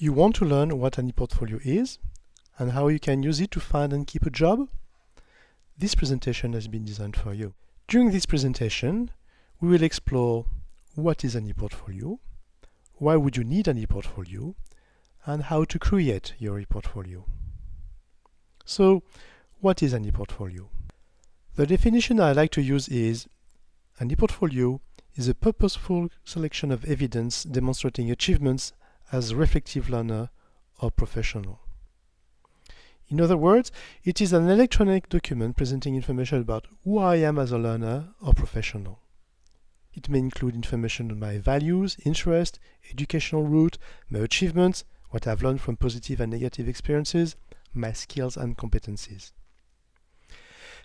You want to learn what an ePortfolio is and how you can use it to find and keep a job? This presentation has been designed for you. During this presentation, we will explore what is an ePortfolio, why would you need an ePortfolio, and how to create your ePortfolio. So, what is an ePortfolio? The definition I like to use is an ePortfolio is a purposeful selection of evidence demonstrating achievements as reflective learner or professional. In other words, it is an electronic document presenting information about who I am as a learner or professional. It may include information on my values, interests, educational route, my achievements, what I've learned from positive and negative experiences, my skills and competencies.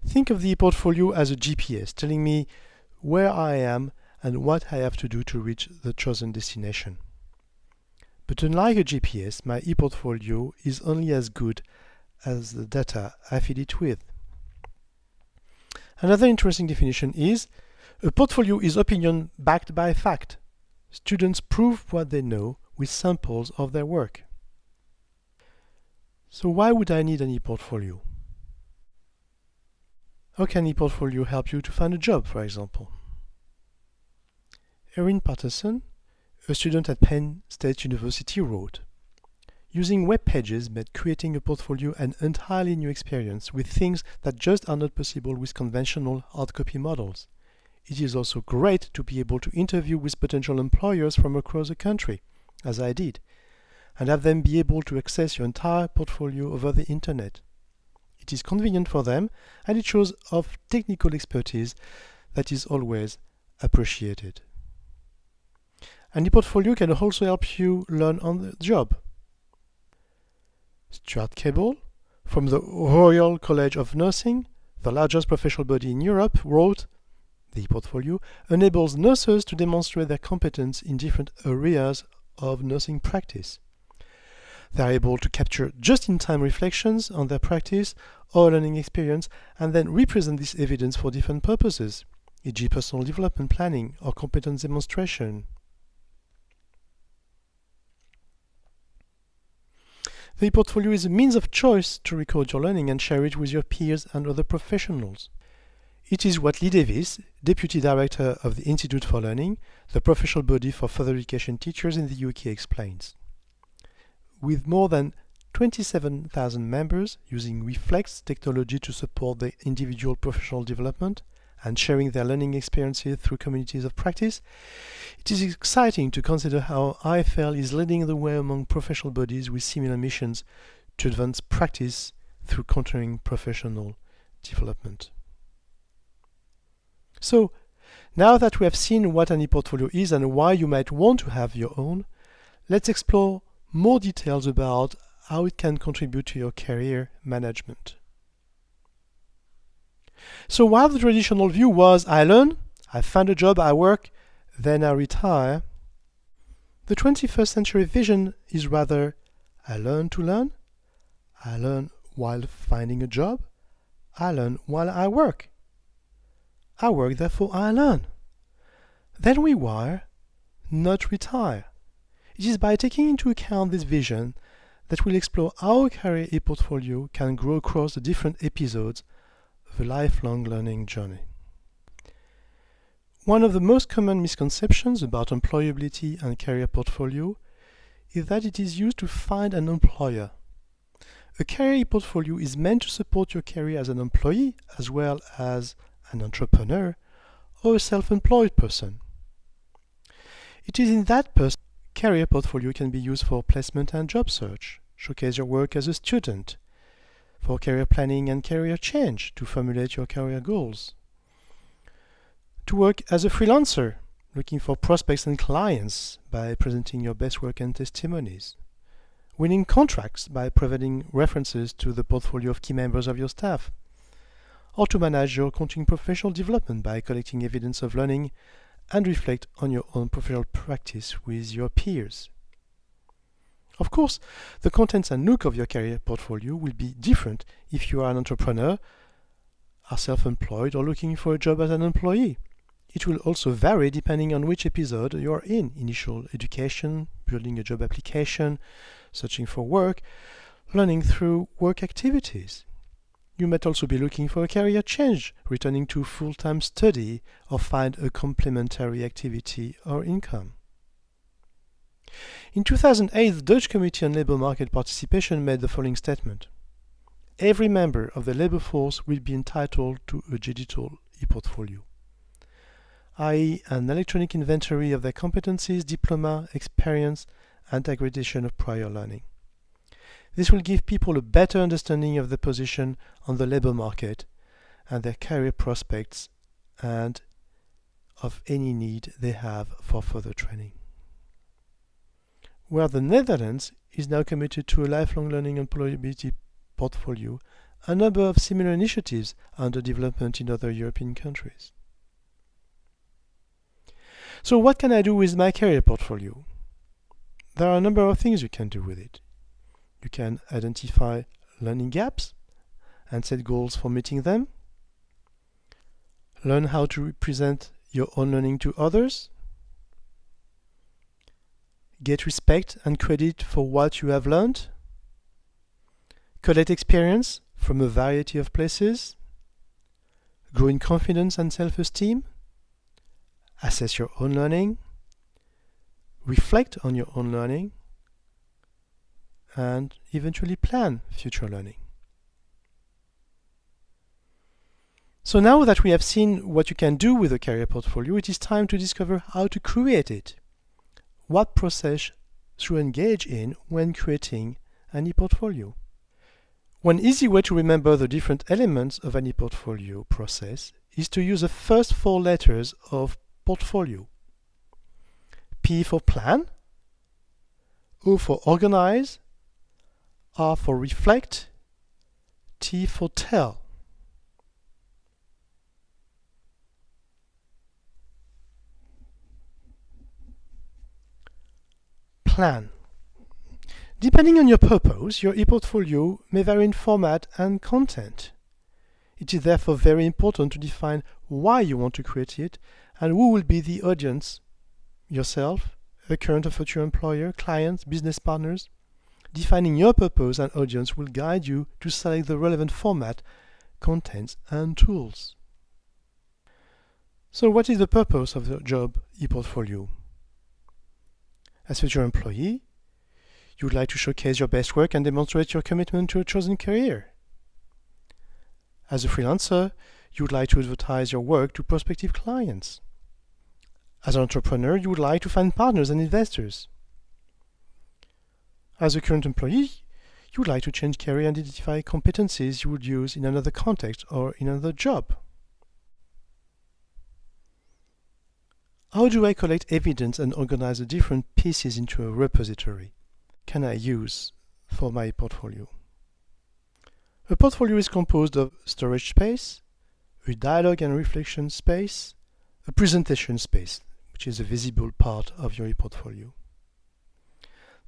Think of the ePortfolio as a GPS telling me where I am and what I have to do to reach the chosen destination. But unlike a GPS, my ePortfolio is only as good as the data I feed it with. Another interesting definition is a portfolio is opinion backed by fact. Students prove what they know with samples of their work. So why would I need an ePortfolio? How can ePortfolio help you to find a job, for example? Erin Patterson, a student at Penn State University, wrote, "Using web pages made creating a portfolio an entirely new experience with things that just are not possible with conventional hardcopy models. It is also great to be able to interview with potential employers from across the country, as I did, and have them be able to access your entire portfolio over the internet. It is convenient for them, and it shows off technical expertise that is always appreciated." An ePortfolio can also help you learn on the job. Stuart Cable, from the Royal College of Nursing, the largest professional body in Europe, wrote, "The ePortfolio enables nurses to demonstrate their competence in different areas of nursing practice. They are able to capture just-in-time reflections on their practice or learning experience and then represent this evidence for different purposes, e.g. personal development planning or competence demonstration." The ePortfolio is a means of choice to record your learning and share it with your peers and other professionals. It is what Lee Davis, Deputy Director of the Institute for Learning, the professional body for further education teachers in the UK, explains. With more than 27,000 members using Reflex technology to support their individual professional development and sharing their learning experiences through communities of practice, it is exciting to consider how IFL is leading the way among professional bodies with similar missions to advance practice through continuing professional development. So, now that we have seen what an ePortfolio is and why you might want to have your own, let's explore more details about how it can contribute to your career management. So while the traditional view was I learn, I find a job, I work, then I retire, the 21st century vision is rather I learn to learn, I learn while finding a job, I learn while I work. I work, therefore I learn. Then we wire, not retire. It is by taking into account this vision that we'll explore how a career ePortfolio can grow across the different episodes of a lifelong learning journey. One of the most common misconceptions about employability and career portfolio is that it is used to find an employer. A career portfolio is meant to support your career as an employee as well as an entrepreneur or a self-employed person. It is in that person career portfolio can be used for placement and job search, showcase your work as a student, for career planning and career change to formulate your career goals, to work as a freelancer, looking for prospects and clients by presenting your best work and testimonies, winning contracts by providing references to the portfolio of key members of your staff, or to manage your continuing professional development by collecting evidence of learning and reflect on your own professional practice with your peers. Of course, the contents and look of your career portfolio will be different if you are an entrepreneur, are self-employed, or looking for a job as an employee. It will also vary depending on which episode you are in: initial education, building a job application, searching for work, learning through work activities. You might also be looking for a career change, returning to full-time study, or find a complementary activity or income. In 2008, the Dutch Committee on Labour Market Participation made the following statement. Every member of the labour force will be entitled to a digital ePortfolio, i.e. an electronic inventory of their competencies, diploma, experience, and accreditation of prior learning. This will give people a better understanding of their position on the labour market and their career prospects and of any need they have for further training. Where the Netherlands is now committed to a lifelong learning employability portfolio, a number of similar initiatives are under development in other European countries. So what can I do with my career portfolio? There are a number of things you can do with it. You can identify learning gaps and set goals for meeting them. Learn how to represent your own learning to others. Get respect and credit for what you have learned. Collect experience from a variety of places. Grow in confidence and self-esteem. Assess your own learning. Reflect on your own learning. And eventually plan future learning. So now that we have seen what you can do with a career portfolio, it is time to discover how to create it. What process should engage in when creating an ePortfolio? One easy way to remember the different elements of an ePortfolio process is to use the first four letters of portfolio. P for plan, O for organize, R for reflect, T for tell. Plan. Depending on your purpose, your ePortfolio may vary in format and content. It is therefore very important to define why you want to create it and who will be the audience, yourself, a current or future employer, clients, business partners. Defining your purpose and audience will guide you to select the relevant format, contents, and tools. So what is the purpose of the job ePortfolio? As future employee, you would like to showcase your best work and demonstrate your commitment to a chosen career. As a freelancer, you would like to advertise your work to prospective clients. As an entrepreneur, you would like to find partners and investors. As a current employee, you would like to change career and identify competencies you would use in another context or in another job. How do I collect evidence and organize the different pieces into a repository can I use for my portfolio? A portfolio is composed of storage space, a dialogue and reflection space, a presentation space, which is a visible part of your ePortfolio.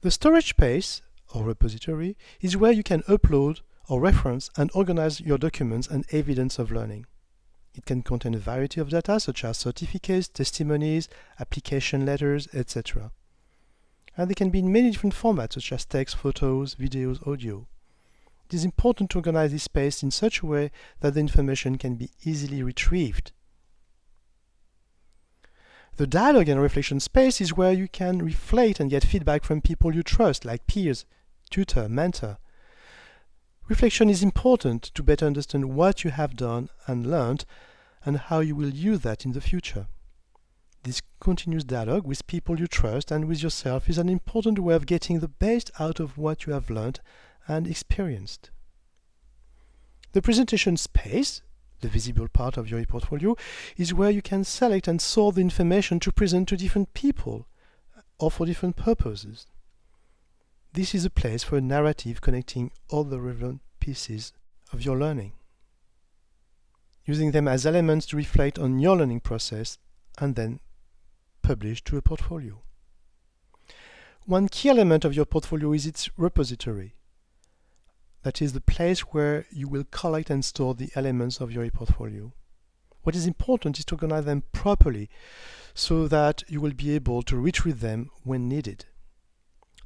The storage space, or repository, is where you can upload or reference and organize your documents and evidence of learning. It can contain a variety of data such as certificates, testimonies, application letters, etc. And they can be in many different formats such as text, photos, videos, audio. It is important to organize this space in such a way that the information can be easily retrieved. The dialogue and reflection space is where you can reflect and get feedback from people you trust, like peers, tutor, mentor. Reflection is important to better understand what you have done and learned and how you will use that in the future. This continuous dialogue with people you trust and with yourself is an important way of getting the best out of what you have learned and experienced. The presentation space, the visible part of your ePortfolio, is where you can select and sort the information to present to different people or for different purposes. This is a place for a narrative connecting all the relevant pieces of your learning, using them as elements to reflect on your learning process and then publish to a portfolio. One key element of your portfolio is its repository. That is the place where you will collect and store the elements of your ePortfolio. What is important is to organize them properly so that you will be able to retrieve them when needed.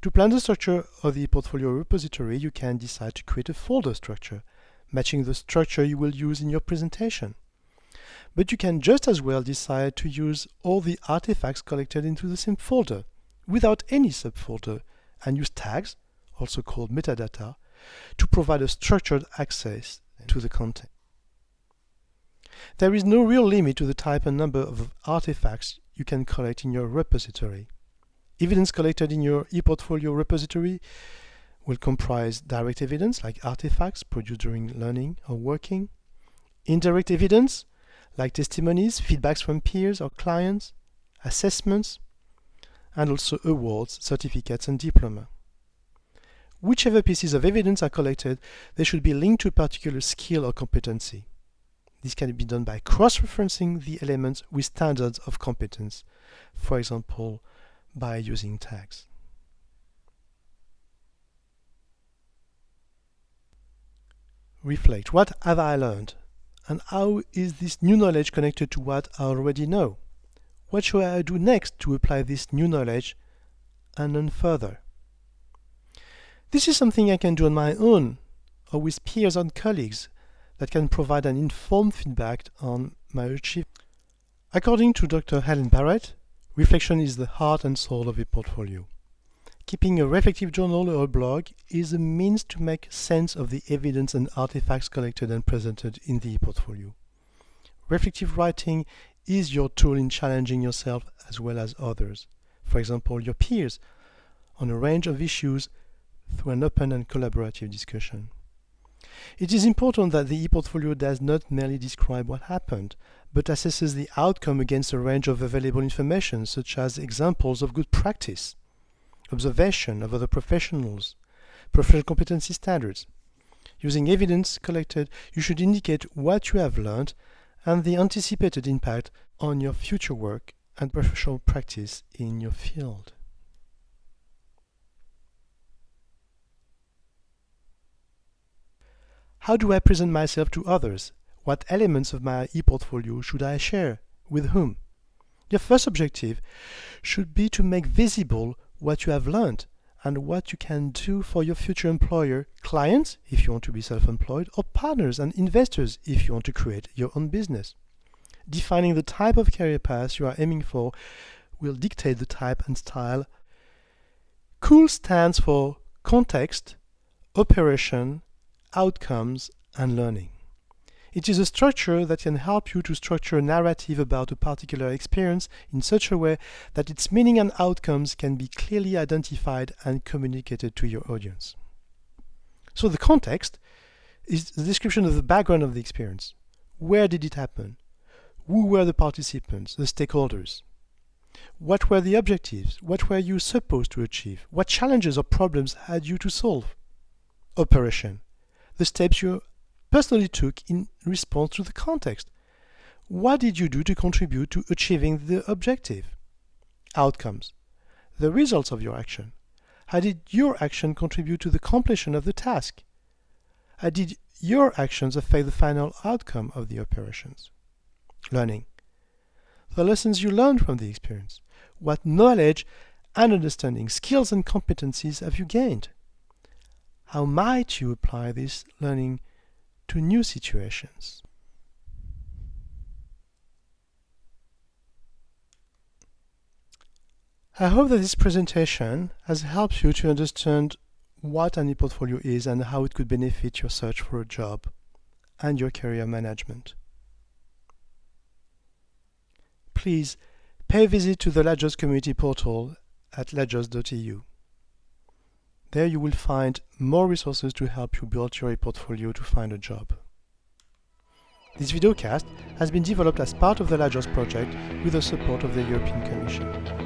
To plan the structure of the ePortfolio repository, you can decide to create a folder structure, matching the structure you will use in your presentation. But you can just as well decide to use all the artifacts collected into the same folder, without any subfolder, and use tags, also called metadata, to provide a structured access to the content. There is no real limit to the type and number of artifacts you can collect in your repository. Evidence collected in your ePortfolio repository will comprise direct evidence, like artifacts produced during learning or working, indirect evidence, like testimonies, feedbacks from peers or clients, assessments, and also awards, certificates, and diploma. Whichever pieces of evidence are collected, they should be linked to a particular skill or competency. This can be done by cross-referencing the elements with standards of competence, for example, by using tags. Reflect. What have I learned? And how is this new knowledge connected to what I already know? What should I do next to apply this new knowledge and learn further? This is something I can do on my own or with peers and colleagues that can provide an informed feedback on my achievements. According to Dr. Helen Barrett, reflection is the heart and soul of a portfolio. Keeping a reflective journal or a blog is a means to make sense of the evidence and artifacts collected and presented in the portfolio. Reflective writing is your tool in challenging yourself as well as others, for example your peers, on a range of issues through an open and collaborative discussion. It is important that the ePortfolio does not merely describe what happened, but assesses the outcome against a range of available information, such as examples of good practice, observation of other professionals, professional competency standards. Using evidence collected, you should indicate what you have learned and the anticipated impact on your future work and professional practice in your field. How do I present myself to others? What elements of my ePortfolio should I share? With whom? Your first objective should be to make visible what you have learned and what you can do for your future employer, clients, if you want to be self-employed, or partners and investors if you want to create your own business. Defining the type of career path you are aiming for will dictate the type and style. COOL stands for context, operation, outcomes, and learning. It is a structure that can help you to structure a narrative about a particular experience in such a way that its meaning and outcomes can be clearly identified and communicated to your audience. So the context is the description of the background of the experience. Where did it happen? Who were the participants, the stakeholders? What were the objectives? What were you supposed to achieve? What challenges or problems had you to solve? Operation. The steps you personally took in response to the context. What did you do to contribute to achieving the objective? Outcomes. The results of your action. How did your action contribute to the completion of the task? How did your actions affect the final outcome of the operations? Learning. The lessons you learned from the experience. What knowledge and understanding, skills and competencies have you gained? How might you apply this learning to new situations? I hope that this presentation has helped you to understand what an ePortfolio is and how it could benefit your search for a job and your career management. Please pay a visit to the LAJOST community portal at lajost.eu. There you will find more resources to help you build your ePortfolio to find a job. This videocast has been developed as part of the LAJOST project with the support of the European Commission.